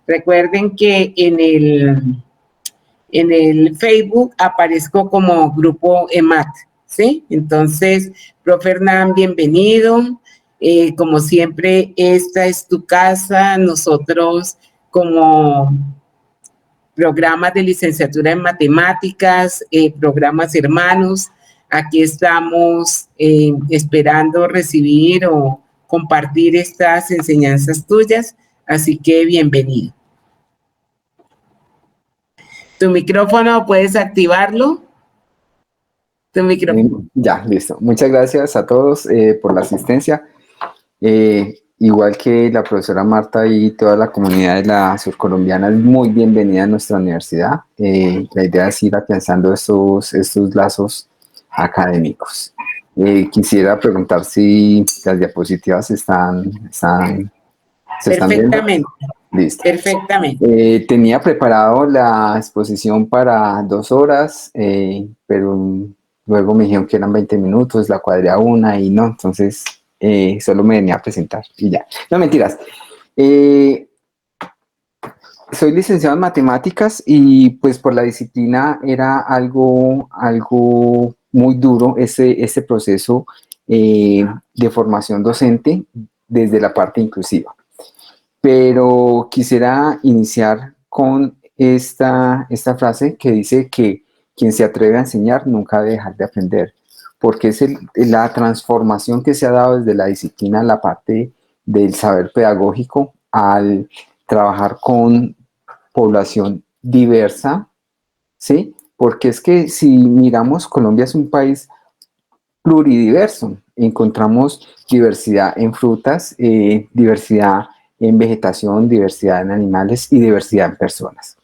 Recuerden que en el Facebook aparezco como Grupo EMAT, ¿sí? Entonces, profe Hernán, bienvenido. Como siempre, esta es tu casa. Nosotros, como programas de licenciatura en matemáticas, programas hermanos, aquí estamos esperando recibir o compartir estas enseñanzas tuyas, así que bienvenido. Tu micrófono, ¿puedes activarlo? Tu micrófono. Ya, listo. Muchas gracias a todos por la asistencia. Igual que la profesora Marta y toda la comunidad de la surcolombiana, es muy bienvenida a nuestra universidad. La idea es ir afianzando estos lazos académicos. Quisiera preguntar si las diapositivas se están viendo. Perfectamente. Listo. Perfectamente. Tenía preparado la exposición para 2 horas, pero luego me dijeron que eran 20 minutos, la cuadré a 1 y no, entonces solo me venía a presentar y ya. No, mentiras. Soy licenciado en matemáticas y pues por la disciplina era algo muy duro ese proceso de formación docente desde la parte inclusiva. Pero quisiera iniciar con esta frase que dice que quien se atreve a enseñar nunca debe dejar de aprender, porque es la transformación que se ha dado desde la disciplina, la parte del saber pedagógico, al trabajar con población diversa, ¿sí? Porque es que si miramos, Colombia es un país pluridiverso. Encontramos diversidad en frutas, diversidad en vegetación, diversidad en animales y diversidad en personas.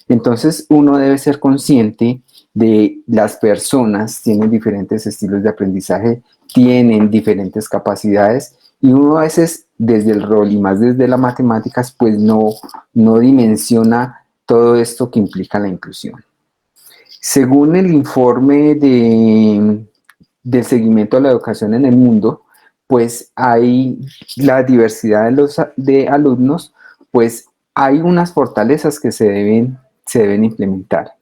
Entonces, uno debe ser consciente de las personas, tienen diferentes estilos de aprendizaje, tienen diferentes capacidades y uno a veces desde el rol y más desde las matemáticas, pues no dimensiona todo esto que implica la inclusión. Según el informe del seguimiento a la educación en el mundo, pues hay la diversidad de alumnos, pues hay unas fortalezas que se deben implementar,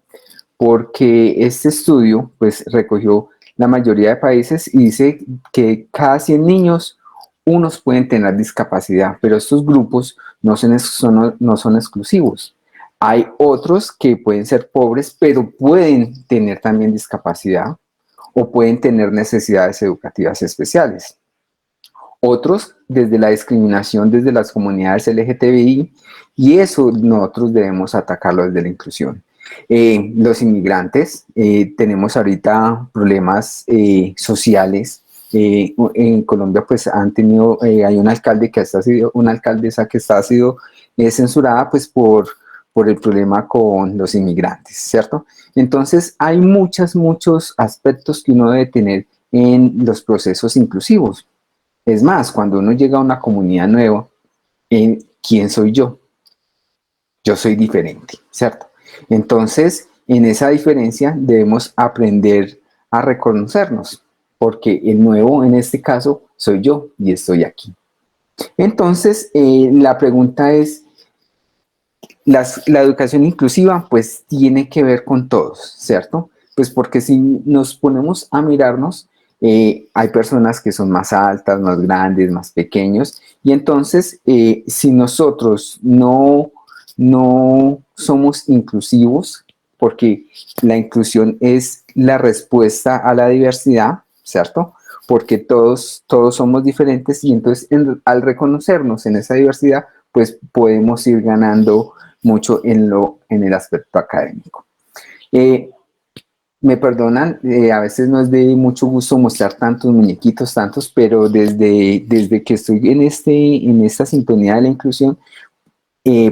porque este estudio pues recogió la mayoría de países y dice que cada 100 niños, unos pueden tener discapacidad, pero estos grupos no son exclusivos. Hay otros que pueden ser pobres, pero pueden tener también discapacidad o pueden tener necesidades educativas especiales. Otros desde la discriminación desde las comunidades LGTBI, y eso nosotros debemos atacarlo desde la inclusión. Los inmigrantes, tenemos ahorita problemas sociales. En Colombia pues han tenido, hay un alcalde que ha sido, una alcaldesa que ha sido censurada pues por el problema con los inmigrantes, ¿cierto? Entonces hay muchos aspectos que uno debe tener en los procesos inclusivos. Es más, cuando uno llega a una comunidad nueva, ¿quién soy yo? Yo soy diferente, ¿cierto? Entonces, en esa diferencia debemos aprender a reconocernos, porque el nuevo en este caso soy yo y estoy aquí. Entonces, la pregunta es, la educación inclusiva pues tiene que ver con todos, ¿cierto? Pues porque si nos ponemos a mirarnos, hay personas que son más altas, más grandes, más pequeños, y entonces si nosotros no somos inclusivos, porque la inclusión es la respuesta a la diversidad, ¿cierto? Porque todos somos diferentes y entonces al reconocernos en esa diversidad, pues podemos ir ganando mucho en el aspecto académico. Me perdonan, a veces no es de mucho gusto mostrar tantos muñequitos, pero desde que estoy en esta sintonía de la inclusión,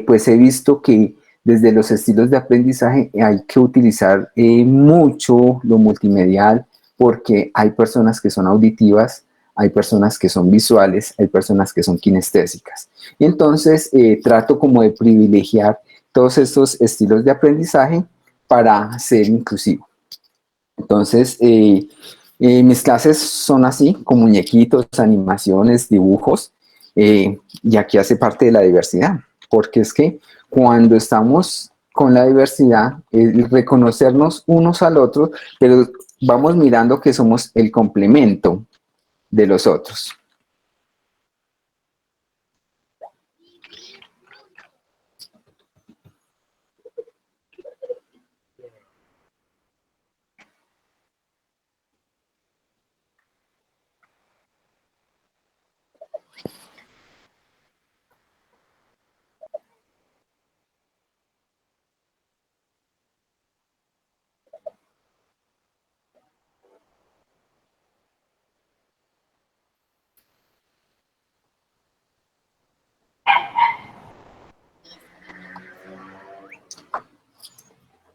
pues he visto que desde los estilos de aprendizaje hay que utilizar mucho lo multimedial, porque hay personas que son auditivas, hay personas que son visuales, hay personas que son kinestésicas. Entonces, trato como de privilegiar todos estos estilos de aprendizaje para ser inclusivo. Entonces, mis clases son así, con muñequitos, animaciones, dibujos, y aquí hace parte de la diversidad, porque es que cuando estamos con la diversidad, es reconocernos unos al otro, pero vamos mirando que somos el complemento de los otros.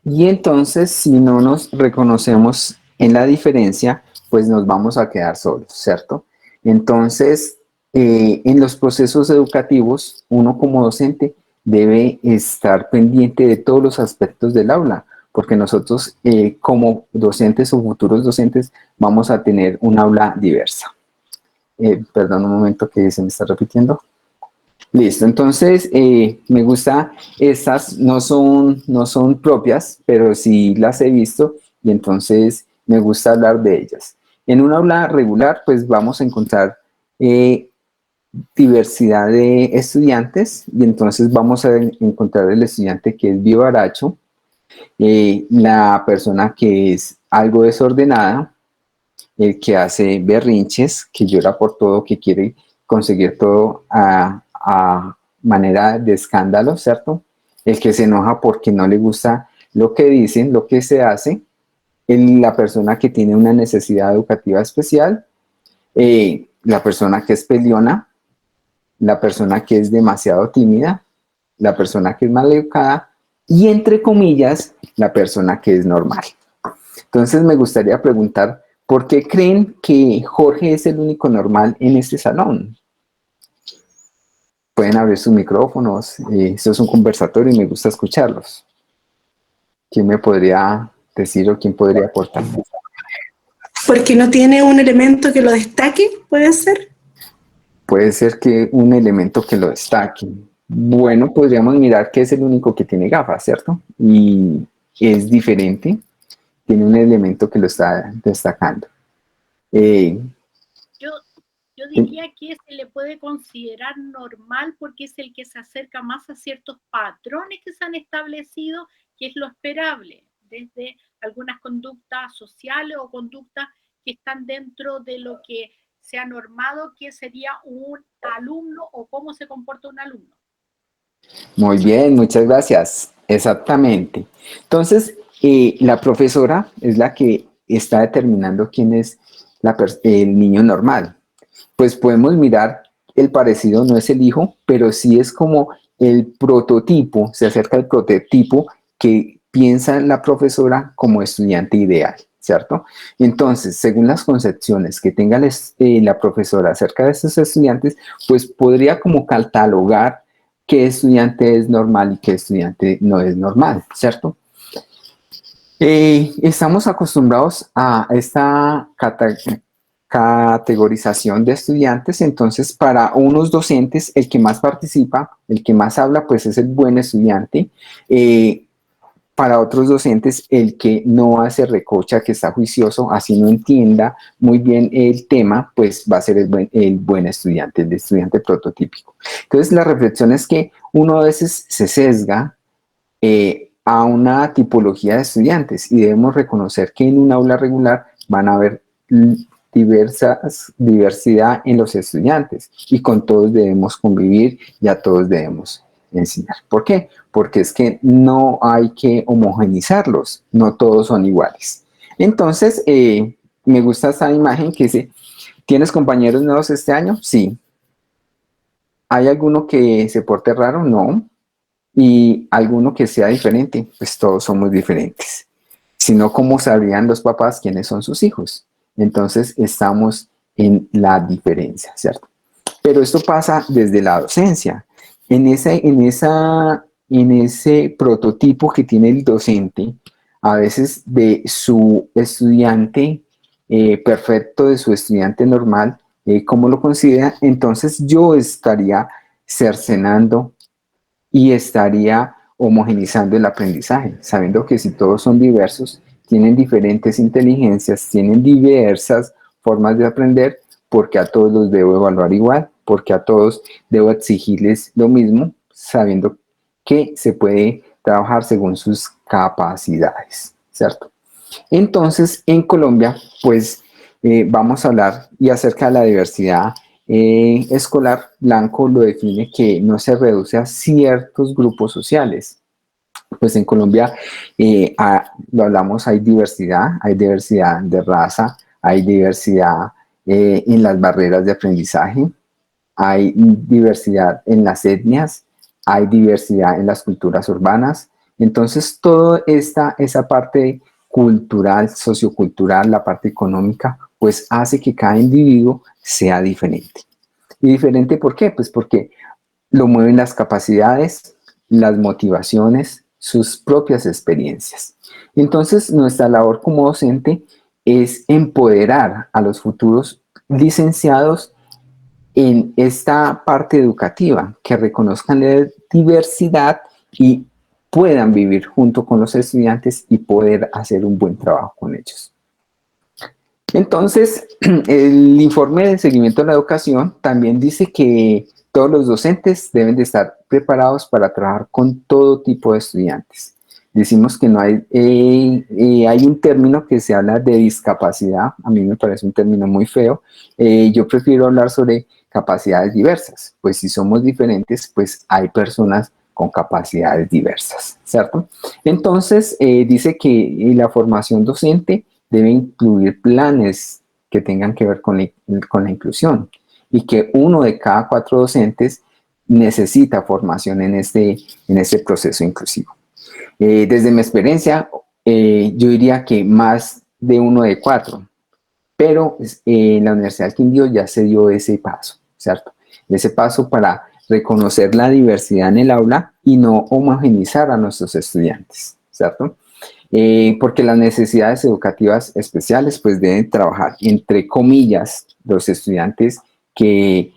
Y entonces, si no nos reconocemos en la diferencia, pues nos vamos a quedar solos, ¿cierto? Entonces, en los procesos educativos, uno como docente debe estar pendiente de todos los aspectos del aula, porque nosotros como docentes o futuros docentes vamos a tener un aula diversa. Perdón un momento que se me está repitiendo. Listo, entonces me gusta, estas no son propias, pero sí las he visto y entonces me gusta hablar de ellas. En un aula regular, pues vamos a encontrar diversidad de estudiantes y entonces vamos a encontrar el estudiante que es vivaracho, la persona que es algo desordenada, el que hace berrinches, que llora por todo, que quiere conseguir todo a manera de escándalo, ¿cierto? El que se enoja porque no le gusta lo que dicen, lo que se hace, la persona que tiene una necesidad educativa especial, la persona que es peleona, la persona que es demasiado tímida, la persona que es maleducada y, entre comillas, la persona que es normal. Entonces me gustaría preguntar, ¿por qué creen que Jorge es el único normal en este salón? Pueden abrir sus micrófonos, esto es un conversatorio y me gusta escucharlos. ¿Quién me podría decir o quién podría aportar? Porque no tiene un elemento que lo destaque, ¿puede ser? Puede ser que un elemento que lo destaque. Bueno, podríamos mirar que es el único que tiene gafas, ¿cierto? Y es diferente, tiene un elemento que lo está destacando. Yo diría que se le puede considerar normal porque es el que se acerca más a ciertos patrones que se han establecido, que es lo esperable, desde algunas conductas sociales o conductas que están dentro de lo que se ha normado que sería un alumno o cómo se comporta un alumno. Muy bien, muchas gracias. Exactamente. Entonces, la profesora es la que está determinando quién es el niño normal. Pues podemos mirar, el parecido no es el hijo, pero sí es como el prototipo, se acerca al prototipo que piensa la profesora como estudiante ideal, ¿cierto? Entonces, según las concepciones que tenga la profesora acerca de estos estudiantes, pues podría como catalogar qué estudiante es normal y qué estudiante no es normal, ¿cierto? Estamos acostumbrados a esta categorización de estudiantes, entonces para unos docentes el que más participa, el que más habla, pues es el buen estudiante. Para otros docentes el que no hace recocha, que está juicioso, así no entienda muy bien el tema, pues va a ser el buen estudiante, el estudiante prototípico. Entonces la reflexión es que uno a veces se sesga a una tipología de estudiantes y debemos reconocer que en un aula regular van a haber diversidad en los estudiantes y con todos debemos convivir y a todos debemos enseñar. ¿Por qué? Porque es que no hay que homogenizarlos, no todos son iguales. Entonces, me gusta esta imagen que dice, ¿tienes compañeros nuevos este año? Sí. ¿Hay alguno que se porte raro? No. ¿Y alguno que sea diferente? Pues todos somos diferentes. Si no, ¿cómo sabrían los papás quiénes son sus hijos? Entonces, estamos en la diferencia, ¿cierto? Pero esto pasa desde la docencia. En ese prototipo que tiene el docente, a veces de su estudiante perfecto, de su estudiante normal, ¿cómo lo considera? Entonces yo estaría cercenando y estaría homogenizando el aprendizaje, sabiendo que si todos son diversos, tienen diferentes inteligencias, tienen diversas formas de aprender, porque a todos los debo evaluar igual, porque a todos debo exigirles lo mismo, sabiendo que se puede trabajar según sus capacidades, ¿cierto? Entonces, en Colombia, pues vamos a hablar y acerca de la diversidad escolar. Blanco lo define que no se reduce a ciertos grupos sociales. Pues en Colombia, lo hablamos, hay diversidad de raza, hay diversidad en las barreras de aprendizaje, hay diversidad en las etnias, hay diversidad en las culturas urbanas. Entonces, toda esa parte cultural, sociocultural, la parte económica, pues hace que cada individuo sea diferente. ¿Y diferente por qué? Pues porque lo mueven las capacidades, las motivaciones, sus propias experiencias. Entonces, nuestra labor como docente es empoderar a los futuros licenciados en esta parte educativa, que reconozcan la diversidad y puedan vivir junto con los estudiantes y poder hacer un buen trabajo con ellos. Entonces, el informe de seguimiento de la educación también dice que todos los docentes deben de estar preparados para trabajar con todo tipo de estudiantes. Decimos que no hay un término que se habla de discapacidad, a mí me parece un término muy feo. Yo prefiero hablar sobre capacidades diversas, pues si somos diferentes, pues hay personas con capacidades diversas, ¿cierto? Entonces, dice que la formación docente debe incluir planes que tengan que ver con la inclusión y que 1 de cada 4 docentes necesita formación en este proceso inclusivo. Desde mi experiencia, yo diría que más de 1 de 4, pero en la Universidad del Quindío ya se dio ese paso, ¿cierto? Ese paso para reconocer la diversidad en el aula y no homogenizar a nuestros estudiantes, ¿cierto? Porque las necesidades educativas especiales pues deben trabajar, entre comillas, los estudiantes que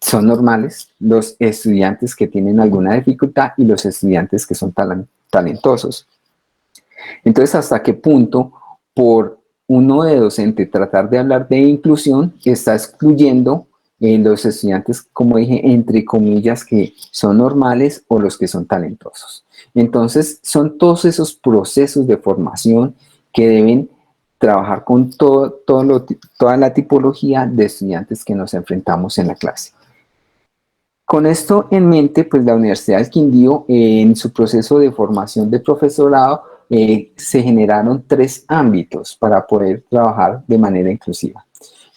son normales, los estudiantes que tienen alguna dificultad y los estudiantes que son talentosos. Entonces, ¿hasta qué punto por uno de docente tratar de hablar de inclusión está excluyendo los estudiantes, como dije, entre comillas, que son normales o los que son talentosos? Entonces, son todos esos procesos de formación que deben trabajar con toda la tipología de estudiantes que nos enfrentamos en la clase. Con esto en mente, pues la Universidad del Quindío, en su proceso de formación de profesorado, se generaron 3 ámbitos para poder trabajar de manera inclusiva.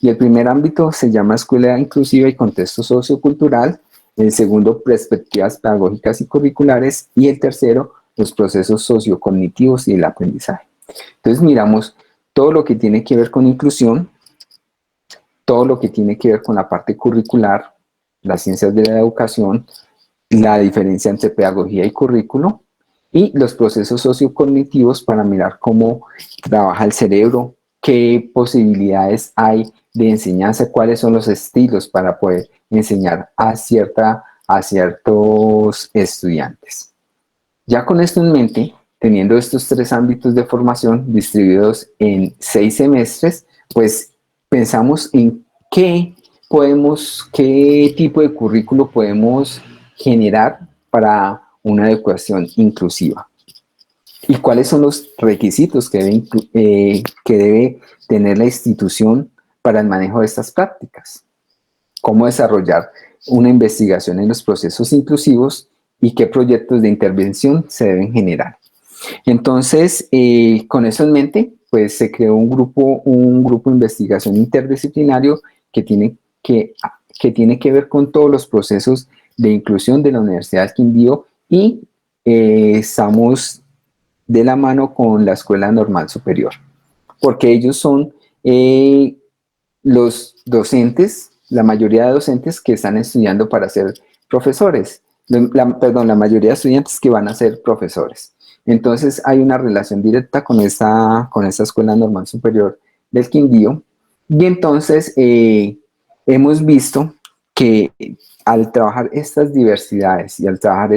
Y el primer ámbito se llama Escuela Inclusiva y Contexto Sociocultural, el segundo, Perspectivas Pedagógicas y Curriculares, y el tercero, los procesos sociocognitivos y el aprendizaje. Entonces miramos todo lo que tiene que ver con inclusión, todo lo que tiene que ver con la parte curricular, las ciencias de la educación, la diferencia entre pedagogía y currículo, y los procesos sociocognitivos para mirar cómo trabaja el cerebro, qué posibilidades hay de enseñanza, cuáles son los estilos para poder enseñar a ciertos estudiantes. Ya con esto en mente, teniendo estos 3 ámbitos de formación distribuidos en 6 semestres, pues pensamos en qué tipo de currículo podemos generar para una educación inclusiva y cuáles son los requisitos que debe tener la institución para el manejo de estas prácticas, cómo desarrollar una investigación en los procesos inclusivos y qué proyectos de intervención se deben generar. Entonces, con eso en mente, pues se creó un grupo de investigación interdisciplinario que tiene que ver con todos los procesos de inclusión de la Universidad del Quindío y estamos de la mano con la Escuela Normal Superior, porque ellos son los docentes, la mayoría de docentes que están estudiando para ser profesores, la mayoría de estudiantes que van a ser profesores. Entonces hay una relación directa con esta Escuela Normal Superior del Quindío y entonces hemos visto que al trabajar estas diversidades y al trabajar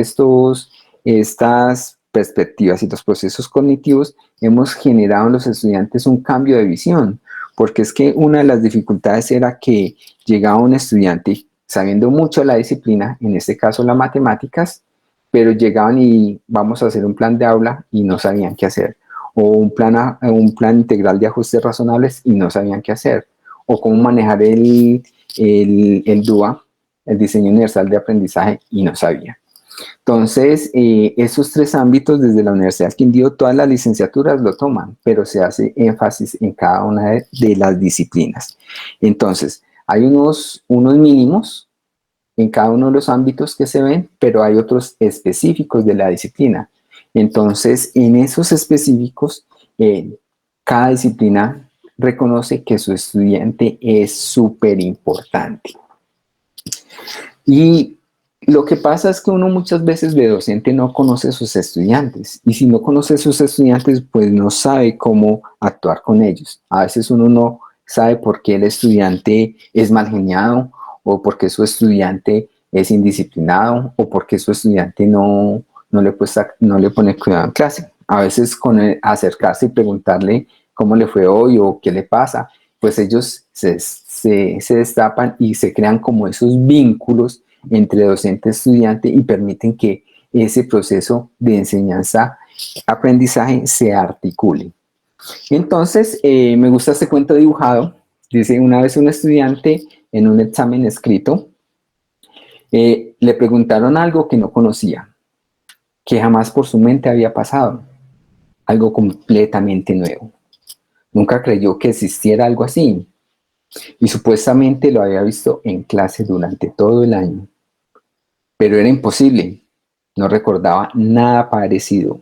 estas perspectivas y los procesos cognitivos, hemos generado en los estudiantes un cambio de visión, porque es que una de las dificultades era que llegaba un estudiante sabiendo mucho de la disciplina, en este caso las matemáticas, pero llegaban y vamos a hacer un plan de aula y no sabían qué hacer, o un plan integral de ajustes razonables y no sabían qué hacer, o cómo manejar el DUA, el diseño universal de aprendizaje, y no sabían. Entonces, esos 3 ámbitos desde la Universidad del Quindío, todas las licenciaturas lo toman, pero se hace énfasis en cada una de las disciplinas. Entonces, hay unos mínimos en cada uno de los ámbitos que se ven, pero hay otros específicos de la disciplina. Entonces, en esos específicos, cada disciplina reconoce que su estudiante es súper importante. Y lo que pasa es que uno muchas veces de docente no conoce a sus estudiantes, y si no conoce a sus estudiantes, pues no sabe cómo actuar con ellos. A veces uno no sabe por qué el estudiante es mal geniado, o por qué su estudiante es indisciplinado, o por qué su estudiante no le pone cuidado en clase. A veces con acercarse y preguntarle cómo le fue hoy o qué le pasa, pues ellos se destapan y se crean como esos vínculos entre docente y estudiante y permiten que ese proceso de enseñanza-aprendizaje se articule. Entonces, me gusta este cuento dibujado. Dice, una vez un estudiante en un examen escrito, le preguntaron algo que no conocía, que jamás por su mente había pasado, algo completamente nuevo. Nunca creyó que existiera algo así, y supuestamente lo había visto en clase durante todo el año. Pero era imposible, no recordaba nada parecido.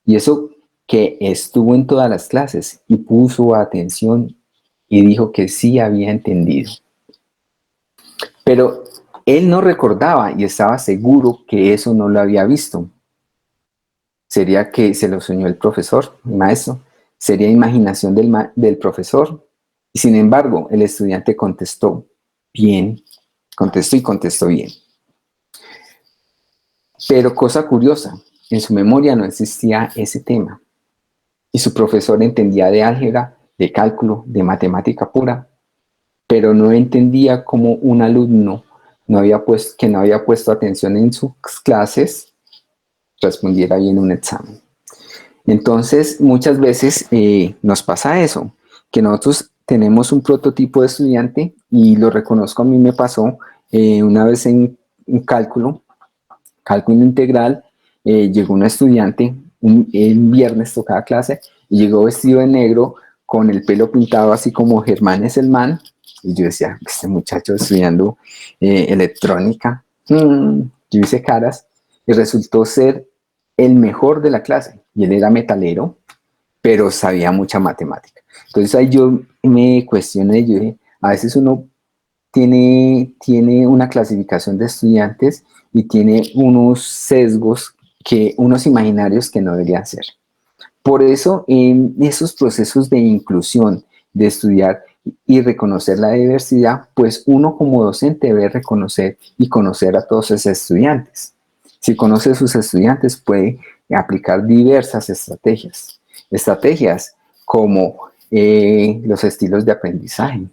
Y eso que estuvo en todas las clases y puso atención y dijo que sí había entendido. Pero él no recordaba y estaba seguro que eso no lo había visto. ¿Sería que se lo soñó el profesor, el maestro? ¿Sería imaginación del profesor? Y sin embargo, el estudiante contestó bien, contestó bien. Pero cosa curiosa, en su memoria no existía ese tema. Y su profesor entendía de álgebra, de cálculo, de matemática pura, pero no entendía cómo un alumno que no había puesto atención en sus clases respondiera bien un examen. Entonces, muchas veces nos pasa eso, que nosotros tenemos un prototipo de estudiante, y lo reconozco, a mí me pasó una vez en cálculo integral, llegó un estudiante, el viernes tocaba clase, y llegó vestido de negro, con el pelo pintado así como Germán es el man, y yo decía, este muchacho estudiando electrónica, yo hice caras, y resultó ser el mejor de la clase, y él era metalero, pero sabía mucha matemática. Entonces ahí yo me cuestioné, yo dije, a veces uno tiene una clasificación de estudiantes y tiene unos sesgos, unos imaginarios que no deberían ser. Por eso, en esos procesos de inclusión, de estudiar y reconocer la diversidad, pues uno como docente debe reconocer y conocer a todos esos estudiantes. Si conoce a sus estudiantes, puede aplicar diversas estrategias. Estrategias como los estilos de aprendizaje,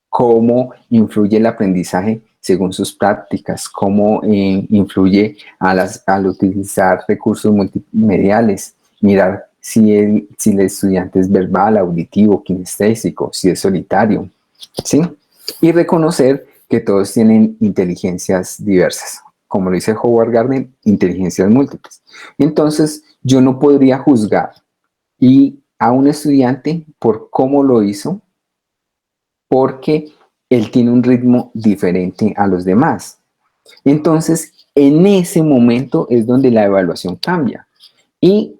cómo influye el aprendizaje según sus prácticas, cómo influye al utilizar recursos multimediales, mirar si el estudiante es verbal, auditivo, kinestésico, si es solitario, ¿sí? Y reconocer que todos tienen inteligencias diversas, como lo dice Howard Gardner, inteligencias múltiples. Entonces, yo no podría juzgar a un estudiante por cómo lo hizo, porque él tiene un ritmo diferente a los demás. Entonces, en ese momento es donde la evaluación cambia. Y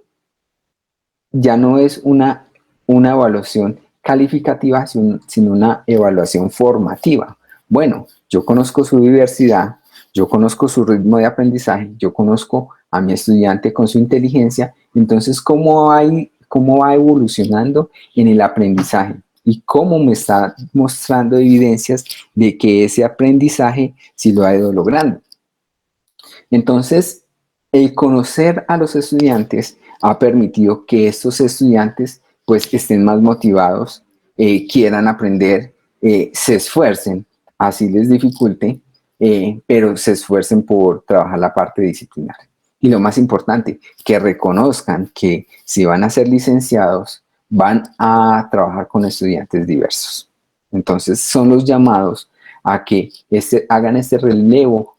ya no es una evaluación calificativa, sino una evaluación formativa. Bueno, yo conozco su diversidad, yo conozco su ritmo de aprendizaje, yo conozco a mi estudiante con su inteligencia, entonces, ¿cómo va evolucionando en el aprendizaje? y cómo me está mostrando evidencias de que ese aprendizaje sí lo ha ido logrando. Entonces, el conocer a los estudiantes ha permitido que estos estudiantes pues estén más motivados, quieran aprender, se esfuercen, así les dificulte, pero se esfuercen por trabajar la parte disciplinaria. Y lo más importante, que reconozcan que si van a ser licenciados, van a trabajar con estudiantes diversos. Entonces, son los llamados a que hagan este relevo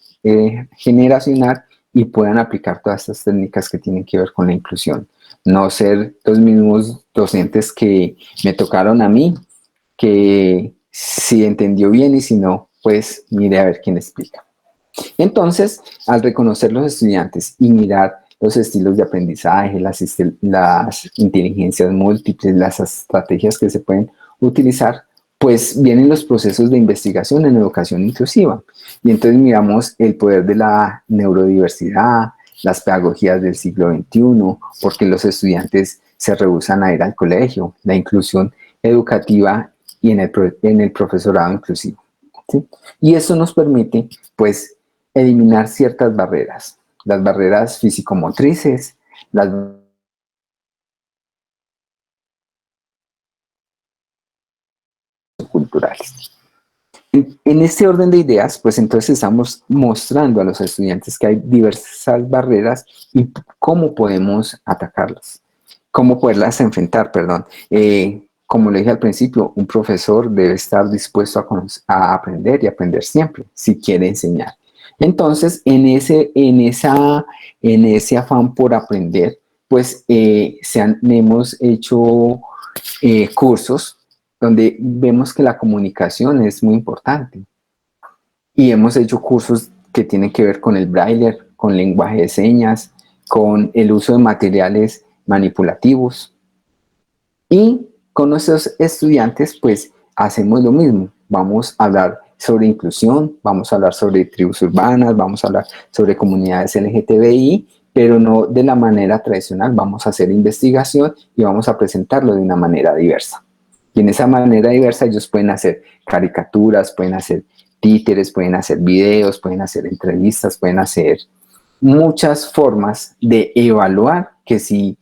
generacional y puedan aplicar todas estas técnicas que tienen que ver con la inclusión. No ser los mismos docentes que me tocaron a mí, que si entendió bien y si no, pues mire a ver quién explica. Entonces, al reconocer los estudiantes y mirar los estilos de aprendizaje, las inteligencias múltiples, las estrategias que se pueden utilizar, pues vienen los procesos de investigación en educación inclusiva. Y entonces miramos el poder de la neurodiversidad, las pedagogías del siglo XXI, porque los estudiantes se rehúsan a ir al colegio, la inclusión educativa y en el profesorado inclusivo, ¿sí? Y eso nos permite, pues, eliminar ciertas barreras, las barreras físico-motrices, las culturales. En este orden de ideas, pues entonces estamos mostrando a los estudiantes que hay diversas barreras y cómo podemos atacarlas, cómo poderlas enfrentar, perdón. Como le dije al principio, un profesor debe estar dispuesto a aprender y aprender siempre, si quiere enseñar. Entonces, en ese afán por aprender, pues hemos hecho cursos donde vemos que la comunicación es muy importante. Y hemos hecho cursos que tienen que ver con el braille, con lenguaje de señas, con el uso de materiales manipulativos. Y con nuestros estudiantes, pues, hacemos lo mismo. Vamos a hablar sobre inclusión, vamos a hablar sobre tribus urbanas, vamos a hablar sobre comunidades LGTBI, pero no de la manera tradicional. Vamos a hacer investigación y vamos a presentarlo de una manera diversa. Y en esa manera diversa ellos pueden hacer caricaturas, pueden hacer títeres, pueden hacer videos, pueden hacer entrevistas, pueden hacer muchas formas de evaluar que si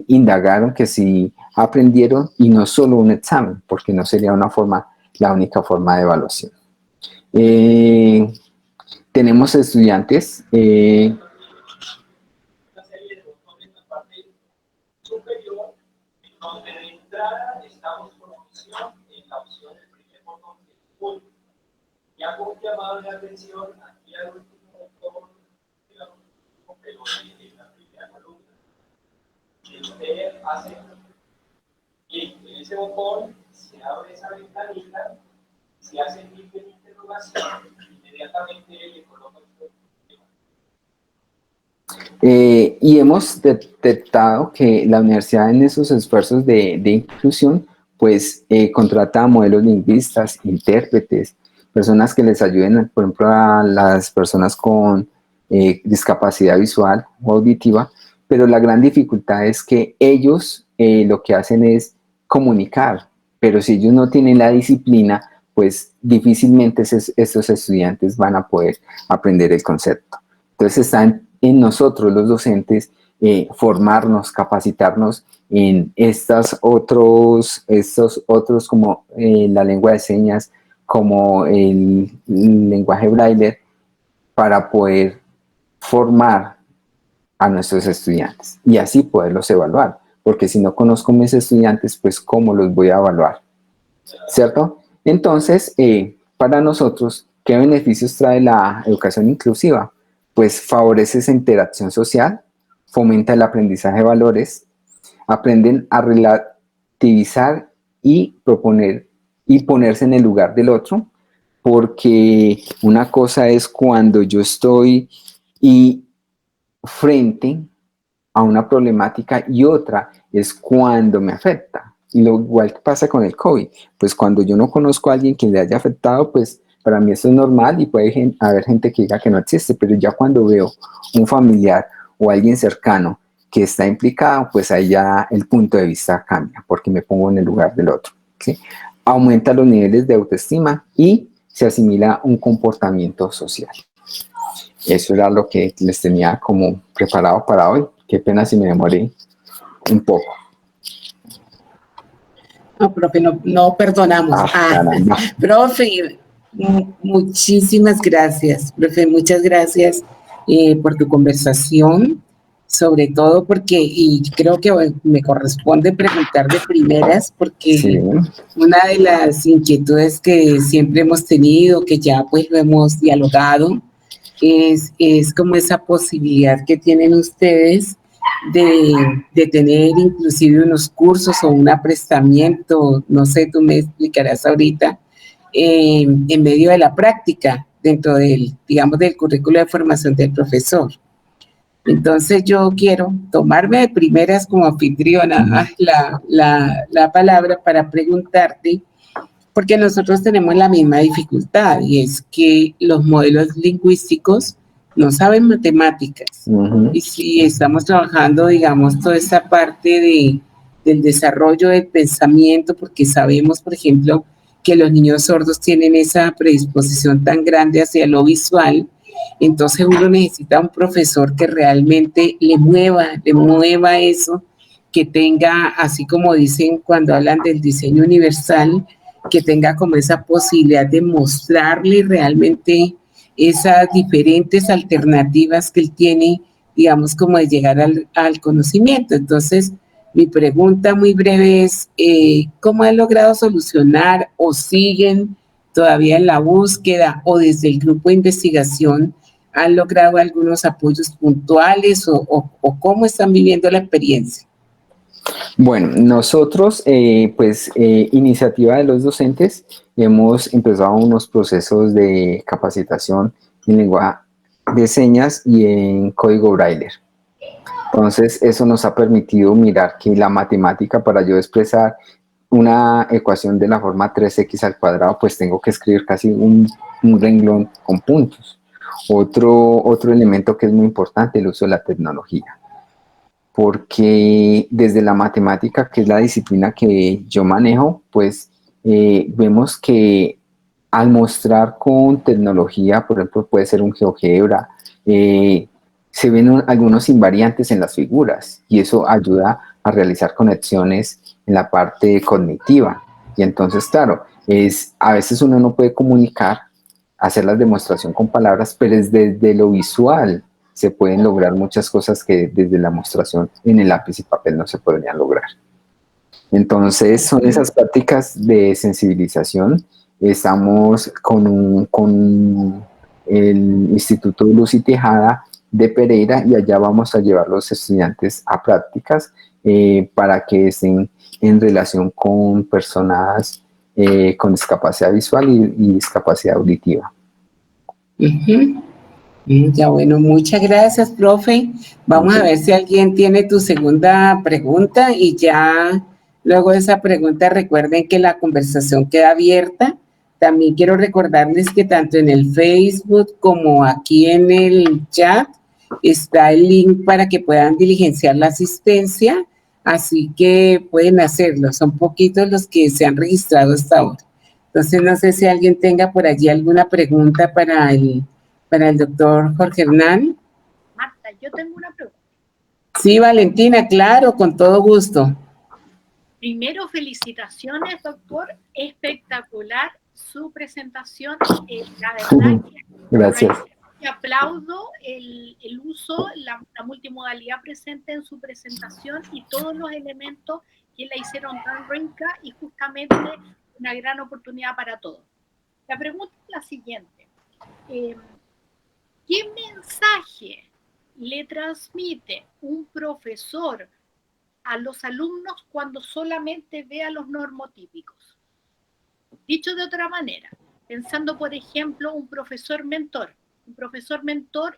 indagaron, que si aprendieron, y no solo un examen, porque no sería la única forma de evaluación. Tenemos estudiantes donde de entrada estamos con opción en la opción del primer botón del público. Y hago un llamado de atención aquí al último botón, pero en la primera columna. Que usted hace clic en ese botón, se abre esa ventanita, se hace clic en interrogación, inmediatamente le coloca usted. Y hemos detectado que la universidad en esos esfuerzos de inclusión, pues contrata modelos lingüistas, intérpretes, personas que les ayuden, por ejemplo, a las personas con discapacidad visual o auditiva, pero la gran dificultad es que ellos lo que hacen es comunicar, pero si ellos no tienen la disciplina, pues difícilmente estos estudiantes van a poder aprender el concepto. Entonces están en nosotros los docentes formarnos, capacitarnos en estos otros como la lengua de señas, como el lenguaje braille, para poder formar a nuestros estudiantes y así poderlos evaluar, porque si no conozco a mis estudiantes, pues ¿cómo los voy a evaluar? ¿Cierto? Entonces, para nosotros, ¿qué beneficios trae la educación inclusiva? Pues favorece esa interacción social, fomenta el aprendizaje de valores, aprenden a relativizar y proponer y ponerse en el lugar del otro, porque una cosa es cuando yo estoy frente a una problemática y otra es cuando me afecta. Y lo igual que pasa con el COVID, pues cuando yo no conozco a alguien que le haya afectado, pues para mí eso es normal y puede haber gente que diga que no existe, pero ya cuando veo un familiar o alguien cercano que está implicado, pues ahí ya el punto de vista cambia, porque me pongo en el lugar del otro. ¿sí? Aumenta los niveles de autoestima y se asimila un comportamiento social. Eso era lo que les tenía como preparado para hoy. Qué pena si me demoré un poco. No, profe, no perdonamos. Caramba. Profe, muchísimas gracias, profe, muchas gracias por tu conversación, sobre todo porque, y creo que me corresponde preguntar de primeras, porque Sí. una de las inquietudes que siempre hemos tenido, que ya pues lo hemos dialogado, es como esa posibilidad que tienen ustedes de tener inclusive unos cursos o un aprestamiento, no sé, tú me explicarás ahorita, en medio de la práctica, dentro del, digamos, del currículo de formación del profesor. Entonces yo quiero tomarme de primeras como anfitriona la palabra para preguntarte, porque nosotros tenemos la misma dificultad, y es que los modelos lingüísticos no saben matemáticas. Y si estamos trabajando, digamos, toda esa parte del desarrollo del pensamiento, porque sabemos, por ejemplo, que los niños sordos tienen esa predisposición tan grande hacia lo visual, entonces uno necesita un profesor que realmente le mueva eso, que tenga, así como dicen cuando hablan del diseño universal, que tenga como esa posibilidad de mostrarle realmente esas diferentes alternativas que él tiene, digamos, como de llegar al conocimiento. Entonces, mi pregunta muy breve es, ¿cómo han logrado solucionar o siguen todavía en la búsqueda, o desde el grupo de investigación han logrado algunos apoyos puntuales, o cómo están viviendo la experiencia? Bueno, nosotros, iniciativa de los docentes, hemos empezado unos procesos de capacitación en lengua de señas y en código Braille. Entonces, eso nos ha permitido mirar que la matemática, para yo expresar una ecuación de la forma 3x al cuadrado, pues tengo que escribir casi un renglón con puntos. Otro elemento que es muy importante, el uso de la tecnología. Porque desde la matemática, que es la disciplina que yo manejo, pues vemos que al mostrar con tecnología, por ejemplo, puede ser un GeoGebra, se ven algunos invariantes en las figuras, y eso ayuda a realizar conexiones en la parte cognitiva. Y entonces, claro, a veces uno no puede comunicar, hacer la demostración con palabras, pero es desde lo visual se pueden lograr muchas cosas que desde la mostración en el lápiz y papel no se podrían lograr. Entonces, son esas prácticas de sensibilización. Estamos con el Instituto Luz y Tejada de Pereira, y allá vamos a llevar los estudiantes a prácticas para que estén en relación con personas con discapacidad visual y discapacidad auditiva. Ya, bueno, muchas gracias, profe. Vamos a ver si alguien tiene tu segunda pregunta, y ya luego de esa pregunta recuerden que la conversación queda abierta. También quiero recordarles que tanto en el Facebook como aquí en el chat está el link para que puedan diligenciar la asistencia, así que pueden hacerlo. Son poquitos los que se han registrado hasta ahora. Entonces, no sé si alguien tenga por allí alguna pregunta para el doctor Jorge Hernán. Marta, yo tengo una pregunta. Sí, Valentina, claro, con todo gusto. Primero, felicitaciones, doctor. Espectacular su presentación. La verdad que gracias. aplaudo el uso, la multimodalidad presente en su presentación y todos los elementos que la hicieron tan rica, y justamente una gran oportunidad para todos. La pregunta es la siguiente. ¿Qué mensaje le transmite un profesor a los alumnos cuando solamente ve a los normotípicos? Dicho de otra manera, pensando, por ejemplo, un profesor mentor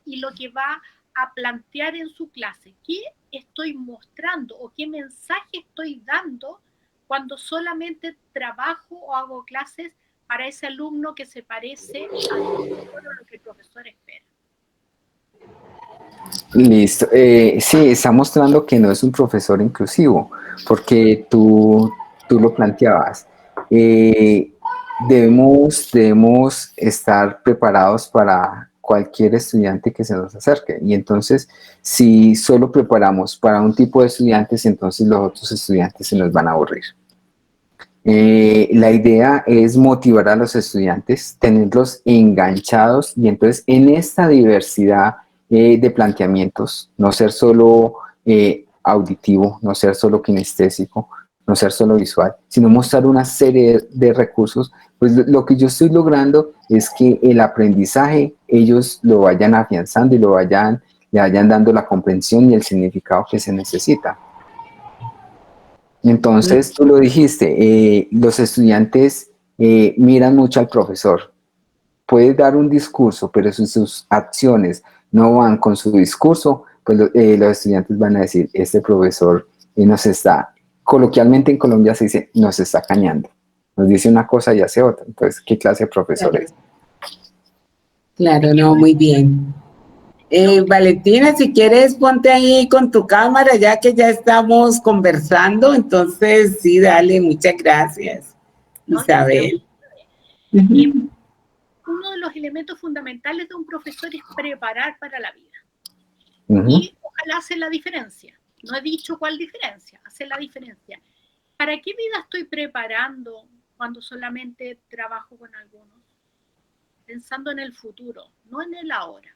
y lo que va a plantear en su clase. ¿Qué estoy mostrando o qué mensaje estoy dando cuando solamente trabajo o hago clases para ese alumno que se parece al profesor o lo que el profesor espera? Listo. Sí, está mostrando que no es un profesor inclusivo, porque tú lo planteabas. debemos estar preparados para cualquier estudiante que se nos acerque. Y entonces, si solo preparamos para un tipo de estudiantes, entonces los otros estudiantes se nos van a aburrir. La idea es motivar a los estudiantes, tenerlos enganchados y entonces en esta diversidad de planteamientos, no ser solo auditivo, no ser solo kinestésico, no ser solo visual, sino mostrar una serie de recursos, pues lo que yo estoy logrando es que el aprendizaje ellos lo vayan afianzando y le vayan dando la comprensión y el significado que se necesita. Entonces, tú lo dijiste, los estudiantes miran mucho al profesor. Puede dar un discurso, pero si sus acciones no van con su discurso, pues los estudiantes van a decir, este profesor nos está, coloquialmente en Colombia se dice, nos está cañando. Nos dice una cosa y hace otra. Entonces, ¿qué clase de profesor es? Claro, no, muy bien. Valentina, si quieres, ponte ahí con tu cámara, ya que ya estamos conversando. Entonces, sí, dale, muchas gracias, Isabel. Uno de los elementos fundamentales de un profesor es preparar para la vida. Y ojalá hacer la diferencia. No he dicho cuál diferencia, hacer la diferencia. ¿Para qué vida estoy preparando cuando solamente trabajo con algunos? Pensando en el futuro, no en el ahora.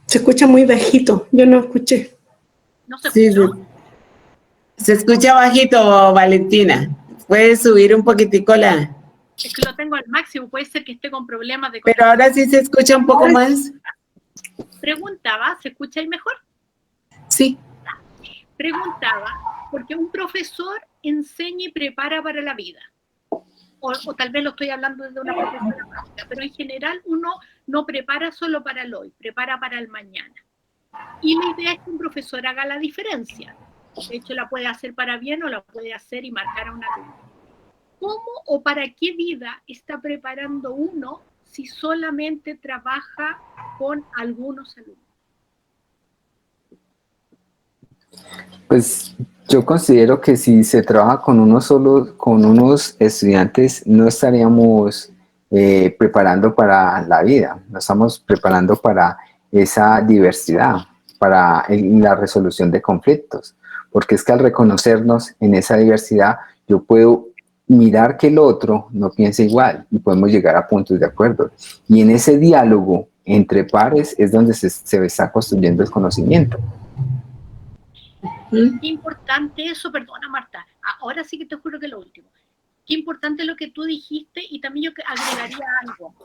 Se escucha muy bajito, yo no escuché. ¿No se escuchó? Sí, se escucha bajito, Valentina. ¿Puedes subir un poquitico la...? Es que lo tengo al máximo, puede ser que esté con problemas de conexión. Pero ahora sí se escucha un poco más. Preguntaba, ¿se escucha ahí mejor? Sí. Preguntaba, porque un profesor enseña y prepara para la vida. O tal vez lo estoy hablando desde una profesora práctica, pero en general uno no prepara solo para el hoy, prepara para el mañana. Y la idea es que un profesor haga la diferencia. De hecho, la puede hacer para bien o la puede hacer y marcar a un alumno. ¿Cómo o para qué vida está preparando uno si solamente trabaja con algunos alumnos? Pues yo considero que si se trabaja con unos estudiantes, no estaríamos preparando para la vida, no estamos preparando para esa diversidad, para la resolución de conflictos, porque es que al reconocernos en esa diversidad, yo puedo mirar que el otro no piensa igual y podemos llegar a puntos de acuerdo. Y en ese diálogo entre pares es donde se está construyendo el conocimiento. Qué importante eso, perdona Marta, ahora sí que te juro que lo último. Qué importante lo que tú dijiste y también yo agregaría algo.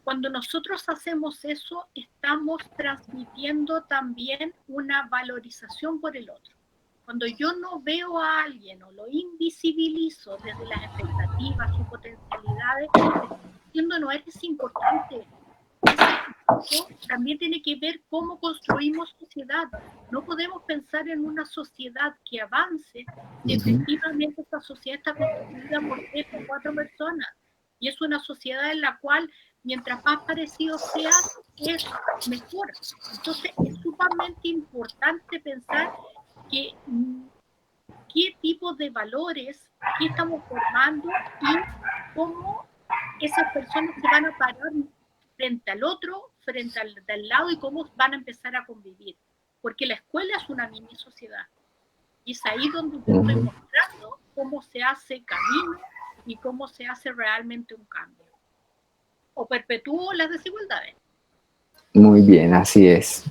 Cuando nosotros hacemos eso, estamos transmitiendo también una valorización por el otro. Cuando yo no veo a alguien o lo invisibilizo desde las expectativas y potencialidades, estoy diciendo no eres importante. Eso también tiene que ver cómo construimos sociedad. No podemos pensar en una sociedad que avance si efectivamente esta sociedad está construida por 3 o 4 personas. Y es una sociedad en la cual, mientras más parecido sea, es mejor. Entonces, es sumamente importante pensar qué tipo de valores, qué estamos formando y cómo esas personas se van a parar frente al otro, frente al de al lado y cómo van a empezar a convivir. Porque la escuela es una mini sociedad. Y es ahí donde yo estoy mostrando cómo se hace camino y cómo se hace realmente un cambio. O perpetúo las desigualdades. Muy bien, así es.